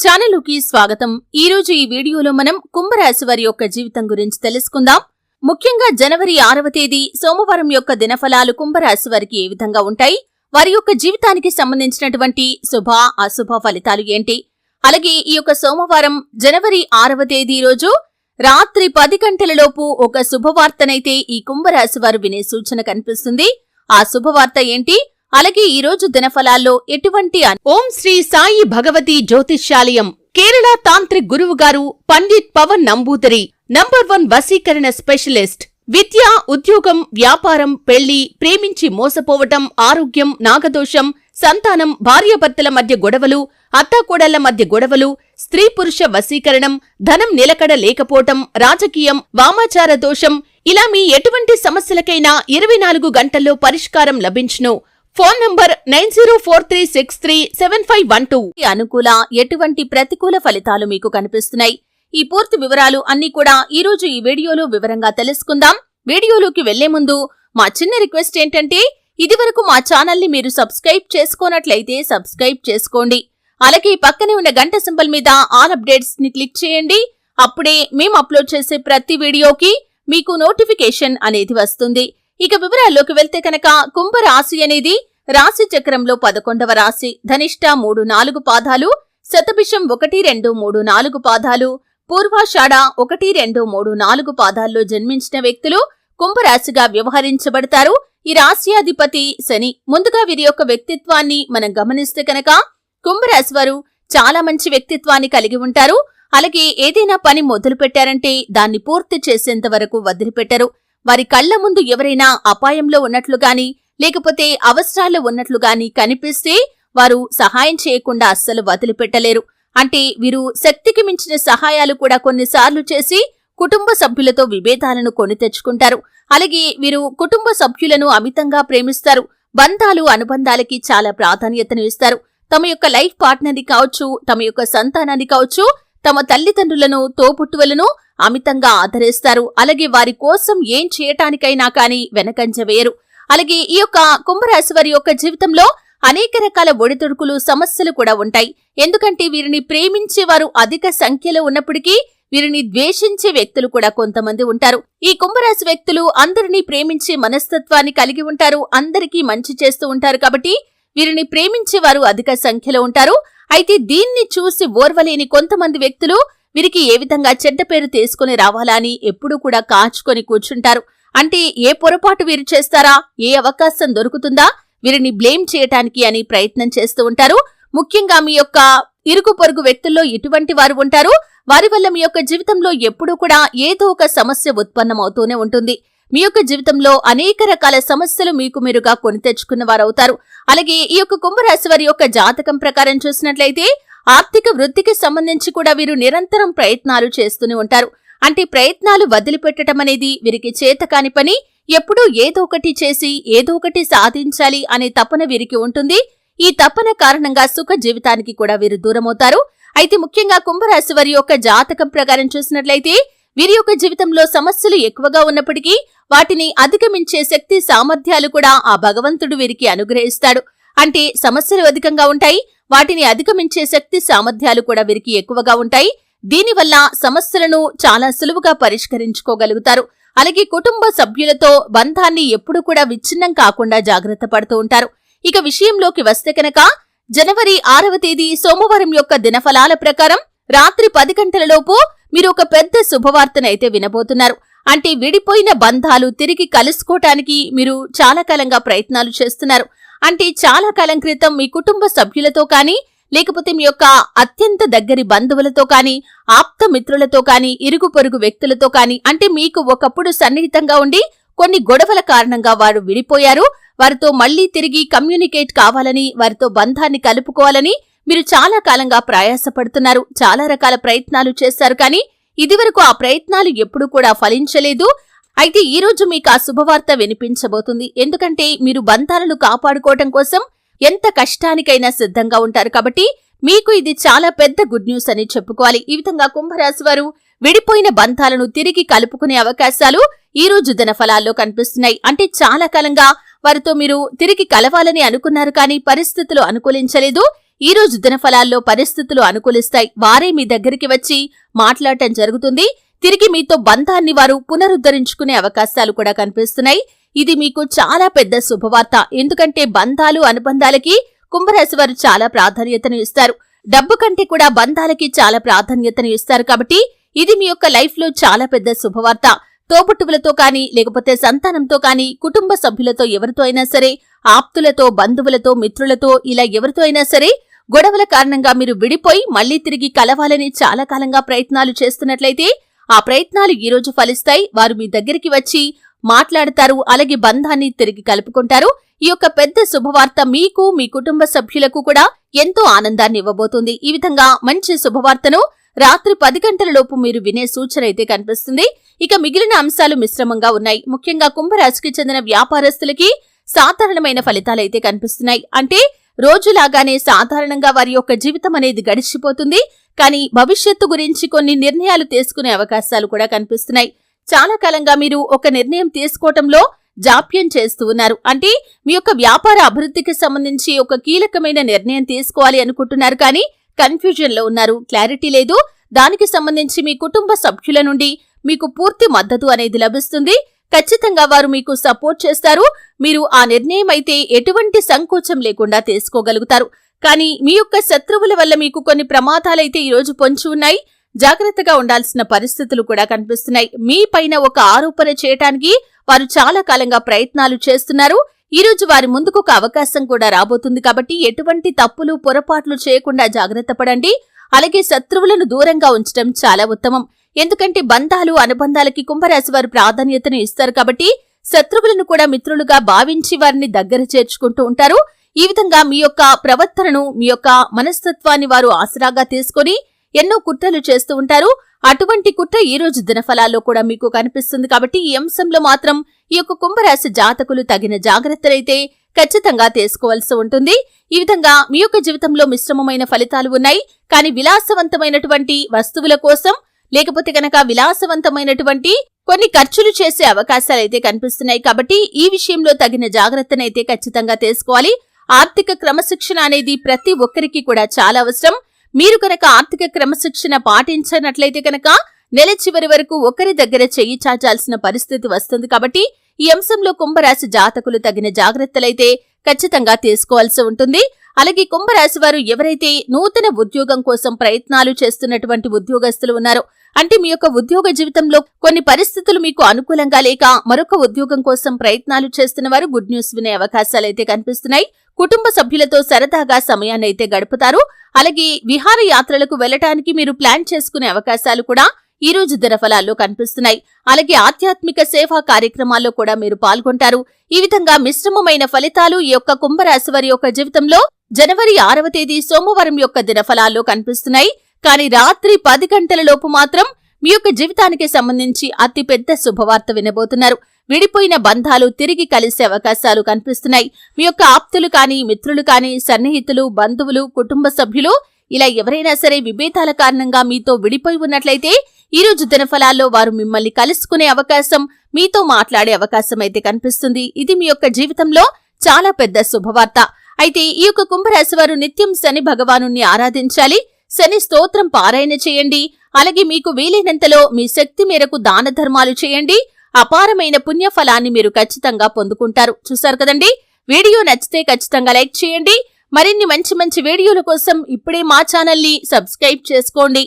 ఛానలుకి స్వాగతం. ఈ రోజు ఈ వీడియోలో మనం కుంభరాశి వారి యొక్క జీవితం గురించి తెలుసుకుందాం. ముఖ్యంగా జనవరి 6వ తేదీ సోమవారం యొక్క దినఫలాలు కుంభరాశి వారికి ఏ విధంగా ఉంటాయి, వారి యొక్క జీవితానికి సంబంధించినటువంటి శుభ అశుభ ఫలితాలు ఏంటి, అలాగే ఈ యొక్క సోమవారం జనవరి 6వ తేదీ రోజు రాత్రి 10 గంటలలోపు ఒక శుభవార్తనైతే ఈ కుంభరాశి వారు వినే సూచన కనిపిస్తుంది. ఆ శుభవార్త ఏంటి, అలాగే ఈ రోజు దినఫలాల్లో ఎటువంటి ఓం శ్రీ సాయి భగవతి జ్యోతిష్యాలయం కేరళ తాంత్రిక్ గురువు గారు పండిత్ పవన్ నంబూదరి నంబర్ 1 వశీకరణ స్పెషలిస్ట్. విద్య, ఉద్యోగం, వ్యాపారం, పెళ్లి, ప్రేమించి మోసపోవటం, ఆరోగ్యం, నాగదోషం, సంతానం, భార్యాభర్తల మధ్య గొడవలు, అత్తాకోడళ్ల మధ్య గొడవలు, స్త్రీ పురుష వశీకరణం, ధనం నిలకడ లేకపోవటం, రాజకీయం, వామాచార దోషం, ఇలా మీ ఎటువంటి సమస్యలకైనా 24 గంటల్లో పరిష్కారం లభించును. Phone number 9043637512. అనుకూల, ఎటువంటి ప్రతికూల ఫలితాలు మీకు కనిపిస్తున్నాయి. ఈ పూర్తి వివరాలు అన్ని కూడా ఈ రోజు ఈ వీడియోలో వివరంగా తెలుసుకుందాం. వీడియోలోకి వెళ్లే ముందు మా చిన్న రిక్వెస్ట్ ఏంటంటే, ఇదివరకు మా ఛానల్ ని మీరు సబ్స్క్రైబ్ చేసుకోనట్లయితే సబ్స్క్రైబ్ చేసుకోండి. అలాగే పక్కనే ఉన్న గంట సింబల్ మీద ఆల్ అప్డేట్స్ ని క్లిక్ చేయండి. అప్పుడే మేము అప్లోడ్ చేసే ప్రతి వీడియోకి మీకు నోటిఫికేషన్ అనేది వస్తుంది. ఇక వివరాల్లోకి వెళ్తే కనుక, కుంభరాశి అనేది రాశి చక్రంలో 11వ రాశి. ధనిష్ట 3-4 పాదాలు, శతభిషం 1-2-3-4 పాదాలు, పూర్వాషాఢ 1-2-3-4 పాదాల్లో జన్మించిన వ్యక్తులు కుంభరాశిగా వ్యవహరించబడతారు. ఈ రాశ్యాధిపతి శని. ముందుగా వీరి యొక్క వ్యక్తిత్వాన్ని మనం గమనిస్తే కనుక, కుంభరాశి వారు చాలా మంచి వ్యక్తిత్వాన్ని కలిగి ఉంటారు. అలాగే ఏదైనా పని మొదలు పెట్టారంటే దాన్ని పూర్తి చేసేంత వరకు వదిలిపెట్టరు. వారి కళ్ల ముందు ఎవరైనా అపాయంలో ఉన్నట్లు గాని, లేకపోతే అవసరాల్లో ఉన్నట్లు గాని కనిపిస్తే వారు సహాయం చేయకుండా అస్సలు వదిలిపెట్టలేరు. అంటే వీరు శక్తికి మించిన సహాయాలు కూడా కొన్నిసార్లు చేసి కుటుంబ సభ్యులతో విభేదాలను కొని తెచ్చుకుంటారు. అలాగే వీరు కుటుంబ సభ్యులను అమితంగా ప్రేమిస్తారు. బంధాలు, అనుబంధాలకి చాలా ప్రాధాన్యతను ఇస్తారు. తమ యొక్క లైఫ్ పార్ట్నర్ని కావచ్చు, తమ యొక్క సంతానాన్ని కావచ్చు, తమ తల్లిదండ్రులను, తోబుట్టువులను అమితంగా ఆదరిస్తారు. అలాగే వారి కోసం ఏం చేయటానికైనా కాని వెనకంజ వేయరు. అలాగే ఈ యొక్క కుంభరాశి వారి యొక్క జీవితంలో అనేక రకాల ఒడిదుడుకులు, సమస్యలు కూడా ఉంటాయి. ఎందుకంటే వీరిని ప్రేమించే వారు అధిక సంఖ్యలో ఉన్నప్పటికీ వీరిని ద్వేషించే వ్యక్తులు కూడా కొంతమంది ఉంటారు. ఈ కుంభరాశి వ్యక్తులు అందరినీ ప్రేమించే మనస్తత్వాన్ని కలిగి ఉంటారు. అందరికీ మంచి చేస్తూ ఉంటారు. కాబట్టి వీరిని ప్రేమించే వారు అధిక సంఖ్యలో ఉంటారు. అయితే దీన్ని చూసి ఓర్వలేని కొంతమంది వ్యక్తులు వీరికి ఏ విధంగా చెడ్డ పేరు తీసుకుని రావాలా అని ఎప్పుడూ కూడా కాచుకొని కూర్చుంటారు. అంటే ఏ పొరపాటు వీరు చేస్తారా, ఏ అవకాశం దొరుకుతుందా వీరిని బ్లేమ్ చేయటానికి అని ప్రయత్నం చేస్తూ ఉంటారు. ముఖ్యంగా మీ యొక్క ఇరుగు పొరుగు వ్యక్తుల్లో ఇటువంటి వారు ఉంటారు. వారి వల్ల మీ యొక్క జీవితంలో ఎప్పుడూ కూడా ఏదో ఒక సమస్య ఉత్పన్నమవుతూనే ఉంటుంది. మీ యొక్క జీవితంలో అనేక రకాల సమస్యలు మీకు మీరుగా కొని తెచ్చుకున్న వారవుతారు. అలాగే ఈ యొక్క కుంభరాశి వారి యొక్క జాతకం ప్రకారం చూసినట్లయితే ఆర్థిక వృద్ధికి సంబంధించి కూడా వీరు నిరంతరం ప్రయత్నాలు చేస్తూనే ఉంటారు. అంటే ప్రయత్నాలు వదిలిపెట్టడం అనేది వీరికి చేతకాని పని. ఎప్పుడూ ఏదో ఒకటి చేసి ఏదో ఒకటి సాధించాలి అనే తపన వీరికి ఉంటుంది. ఈ తపన కారణంగా సుఖ జీవితానికి కూడా వీరు దూరమవుతారు. అయితే ముఖ్యంగా కుంభరాశి వారి యొక్క జాతకం ప్రకారం చూసినట్లయితే వీరి యొక్క జీవితంలో సమస్యలు ఎక్కువగా ఉన్నప్పటికీ వాటిని అధిగమించే శక్తి, సామర్థ్యాలు కూడా ఆ భగవంతుడు వీరికి అనుగ్రహిస్తాడు. అంటే సమస్యలు అధికంగా ఉంటాయి, వాటిని అధిగమించే శక్తి, సామర్థ్యాలు కూడా వీరికి ఎక్కువగా ఉంటాయి. దీనివల్ల సమస్యలను చాలా సులువుగా పరిష్కరించుకోగలుగుతారు. అలాగే కుటుంబ సభ్యులతో బంధాన్ని ఎప్పుడూ కూడా విచ్ఛిన్నం కాకుండా జాగ్రత్త పడుతూ ఉంటారు. ఇక విషయంలోకి వస్తే కనుక, జనవరి 6వ తేదీ సోమవారం యొక్క దినఫలాల ప్రకారం రాత్రి 10 గంటలలోపు మీరు ఒక పెద్ద శుభవార్తనైతే వినబోతున్నారు. అంటే విడిపోయిన బంధాలు తిరిగి కలుసుకోవటానికి మీరు చాలా కాలంగా ప్రయత్నాలు చేస్తున్నారు. అంటే చాలా కాలం క్రితం మీ కుటుంబ సభ్యులతో కానీ, లేకపోతే మీ యొక్క అత్యంత దగ్గరి బంధువులతో కానీ, ఆప్త మిత్రులతో కానీ, ఇరుగు పొరుగు వ్యక్తులతో కానీ, అంటే మీకు ఒకప్పుడు సన్నిహితంగా ఉండి కొన్ని గొడవల కారణంగా వారు విడిపోయారు. వారితో మళ్లీ తిరిగి కమ్యూనికేట్ కావాలని, వారితో బంధాన్ని కలుపుకోవాలని మీరు చాలా కాలంగా ప్రయాసపడుతున్నారు. చాలా రకాల ప్రయత్నాలు చేశారు. కానీ ఇదివరకు ఆ ప్రయత్నాలు ఎప్పుడూ కూడా ఫలించలేదు. అయితే ఈ రోజు మీకు ఆ శుభవార్త వినిపించబోతుంది. ఎందుకంటే మీరు బంధాలను కాపాడుకోవటం కోసం ఎంత కష్టానికైనా సిద్ధంగా ఉంటారు. కాబట్టి మీకు ఇది చాలా పెద్ద గుడ్ న్యూస్ అని చెప్పుకోవాలి. ఈ విధంగా కుంభరాశి వారు విడిపోయిన బంధాలను తిరిగి కలుపుకునే అవకాశాలు ఈ రోజు దినఫలాల్లో కనిపిస్తున్నాయి. అంటే చాలా కాలంగా వారితో మీరు తిరిగి కలవాలని అనుకున్నారు, కానీ పరిస్థితులు అనుకూలించలేదు. ఈ రోజు దినఫలాల్లో పరిస్థితులు అనుకూలిస్తాయి. వారే మీ దగ్గరికి వచ్చి మాట్లాడటం జరుగుతుంది. తిరిగి మీతో బంధాన్ని వారు పునరుద్ధరించుకునే అవకాశాలు కూడా కనిపిస్తున్నాయి. ఇది మీకు చాలా పెద్ద శుభవార్త. ఎందుకంటే బంధాలు అనుబంధాలకి కుంభరాశి వారు చాలా ప్రాధాన్యతను ఇస్తారు. డబ్బు కంటే కూడా బంధాలకి చాలా ప్రాధాన్యతను ఇస్తారు. కాబట్టి ఇది మీ యొక్క లైఫ్ లో చాలా పెద్ద శుభవార్త. తోబుట్టువులతో కానీ, లేకపోతే సంతానంతో కానీ, కుటుంబ సభ్యులతో ఎవరితో అయినా సరే, ఆప్తులతో, బంధువులతో, మిత్రులతో ఇలా ఎవరితో అయినా సరే గొడవల కారణంగా మీరు విడిపోయి మళ్లీ తిరిగి కలవాలని చాలా కాలంగా ప్రయత్నాలు చేస్తున్నట్లయితే ఆ ప్రయత్నాలు ఈ రోజు ఫలిస్తాయి. వారు మీ దగ్గరికి వచ్చి మాట్లాడతారు. అలాగే బంధాన్ని తిరిగి కలుపుకుంటారు. ఈ యొక్క పెద్ద శుభవార్త మీకు, మీ కుటుంబ సభ్యులకు కూడా ఎంతో ఆనందాన్ని ఇవ్వబోతుంది. ఈ విధంగా మంచి శుభవార్తను రాత్రి 10 గంటల లోపు మీరు వినే సూచన అయితే కనిపిస్తుంది. ఇక మిగిలిన అంశాలు మిశ్రమంగా ఉన్నాయి. ముఖ్యంగా కుంభరాశికి చెందిన వ్యాపారస్తులకి సాధారణమైన ఫలితాలైతే కనిపిస్తున్నాయి. అంటే రోజులాగానే సాధారణంగా వారి యొక్క జీవితం అనేది గడిచిపోతుంది. కానీ భవిష్యత్తు గురించి కొన్ని నిర్ణయాలు తీసుకునే అవకాశాలు కూడా కనిపిస్తున్నాయి. చాలా కాలంగా మీరు ఒక నిర్ణయం తీసుకోవటంలో జాప్యం చేస్తూ ఉన్నారు. అంటే మీ యొక్క వ్యాపార అభివృద్ధికి సంబంధించి ఒక కీలకమైన నిర్ణయం తీసుకోవాలి అనుకుంటున్నారు. కానీ కన్ఫ్యూజన్ లో ఉన్నారు. క్లారిటీ లేదు. దానికి సంబంధించి మీ కుటుంబ సభ్యుల నుండి మీకు పూర్తి మద్దతు అనేది లభిస్తుంది. ఖచ్చితంగా వారు మీకు సపోర్ట్ చేస్తారు. మీరు ఆ నిర్ణయం అయితే ఎటువంటి సంకోచం లేకుండా తీసుకోగలుగుతారు. కానీ మీ యొక్క శత్రువుల వల్ల మీకు కొన్ని ప్రమాదాలైతే ఈ రోజు పొంచి ఉన్నాయి. జాగ్రత్తగా ఉండాల్సిన పరిస్థితులు కూడా కనిపిస్తున్నాయి. మీ పైన ఒక ఆరోపణ చేయటానికి వారు చాలా కాలంగా ప్రయత్నాలు చేస్తున్నారు. ఈ రోజు వారి ముందుకు ఒక అవకాశం కూడా రాబోతుంది. కాబట్టి ఎటువంటి తప్పులు, పొరపాట్లు చేయకుండా జాగ్రత్త పడండి. అలాగే శత్రువులను దూరంగా ఉంచడం చాలా ఉత్తమం. ఎందుకంటే బంధాలు, అనుబంధాలకి కుంభరాశి వారు ప్రాధాన్యతను ఇస్తారు. కాబట్టి శత్రువులను కూడా మిత్రులుగా భావించి వారిని దగ్గర చేర్చుకుంటూ ఉంటారు. ఈ విధంగా మీ యొక్క ప్రవర్తనను, మీ యొక్క మనస్తత్వాన్ని వారు ఆసరాగా తీసుకుని ఎన్నో కుట్రలు చేస్తూ ఉంటారు. అటువంటి కుట్ర ఈ రోజు దినఫలాల్లో కూడా మీకు కనిపిస్తుంది. కాబట్టి ఈ అంశంలో మాత్రం ఈ యొక్క కుంభరాశి జాతకులు తగిన జాగ్రత్తలైతే ఖచ్చితంగా తీసుకోవాల్సి ఉంటుంది. ఈ విధంగా మీ యొక్క జీవితంలో మిశ్రమమైన ఫలితాలు ఉన్నాయి. కానీ విలాసవంతమైనటువంటి వస్తువుల కోసం, లేకపోతే గనక విలాసవంతమైనటువంటి కొన్ని ఖర్చులు చేసే అవకాశాలైతే కనిపిస్తున్నాయి. కాబట్టి ఈ విషయంలో తగిన జాగ్రత్తనైతే ఖచ్చితంగా తీసుకోవాలి. ఆర్థిక క్రమశిక్షణ అనేది ప్రతి ఒక్కరికి కూడా చాలా అవసరం. మీరు కనుక ఆర్థిక క్రమశిక్షణ పాటించినట్లయితే కనుక నెల చివరి వరకు ఒకరి దగ్గర చెయ్యి చాచాల్సిన పరిస్థితి వస్తుంది. కాబట్టి ఈ అంశంలో కుంభరాశి జాతకులు తగిన జాగ్రత్తలైతే ఖచ్చితంగా తీసుకోవాల్సి ఉంటుంది. అలాగే కుంభరాశి వారు ఎవరైతే నూతన ఉద్యోగం కోసం ప్రయత్నాలు చేస్తున్నటువంటి ఉద్యోగస్తులు ఉన్నారో, అంటే మీ యొక్క ఉద్యోగ జీవితంలో కొన్ని పరిస్థితులు మీకు అనుకూలంగా లేక మరొక ఉద్యోగం కోసం ప్రయత్నాలు చేస్తున్న వారు గుడ్ న్యూస్ వినే అవకాశాలైతే కనిపిస్తున్నాయి. కుటుంబ సభ్యులతో సరదాగా సమయాన్నైతే గడుపుతారు. అలాగే విహారయాత్రలకు వెళ్లటానికి మీరు ప్లాన్ చేసుకునే అవకాశాలు కూడా ఈ రోజు దినఫలాల్లో కనిపిస్తున్నాయి. అలాగే ఆధ్యాత్మిక సేవా కార్యక్రమాల్లో కూడా మీరు పాల్గొంటారు. ఈ విధంగా మిశ్రమమైన ఫలితాలు ఈ యొక్క కుంభరాశి వారి యొక్క జీవితంలో జనవరి 6వ తేదీ సోమవారం యొక్క దినఫలాల్లో కనిపిస్తున్నాయి. కానీ రాత్రి 10 గంటల లోపు మాత్రం మీ యొక్క జీవితానికి సంబంధించి అతి పెద్ద శుభవార్త వినబోతున్నారు. విడిపోయిన బంధాలు తిరిగి కలిసే అవకాశాలు కనిపిస్తున్నాయి. మీ యొక్క ఆప్తులు కానీ, మిత్రులు కానీ, సన్నిహితులు, బంధువులు, కుటుంబ సభ్యులు ఇలా ఎవరైనా సరే విభేదాల కారణంగా మీతో విడిపోయి ఉన్నట్లయితే ఈ రోజు దినఫలాల్లో వారు మిమ్మల్ని కలుసుకునే అవకాశం, మీతో మాట్లాడే అవకాశం అయితే కనిపిస్తుంది. ఇది మీ యొక్క జీవితంలో చాలా పెద్ద శుభవార్త. అయితే ఈ యొక్క కుంభరాశి వారు నిత్యం శని భగవాను ఆరాధించాలి. శని స్తోత్రం పారాయణ చేయండి. అలాగే మీకు వీలైనంతలో మీ శక్తి మేరకు దాన ధర్మాలు చేయండి. అపారమైన పుణ్యఫలాన్ని మీరు ఖచ్చితంగా పొందుకుంటారు. చూశారు కదండి. వీడియో నచ్చితే ఖచ్చితంగా లైక్ చేయండి. మరిన్ని మంచి మంచి వీడియోల కోసం ఇప్పుడే మా ఛానల్ని సబ్స్క్రైబ్ చేసుకోండి.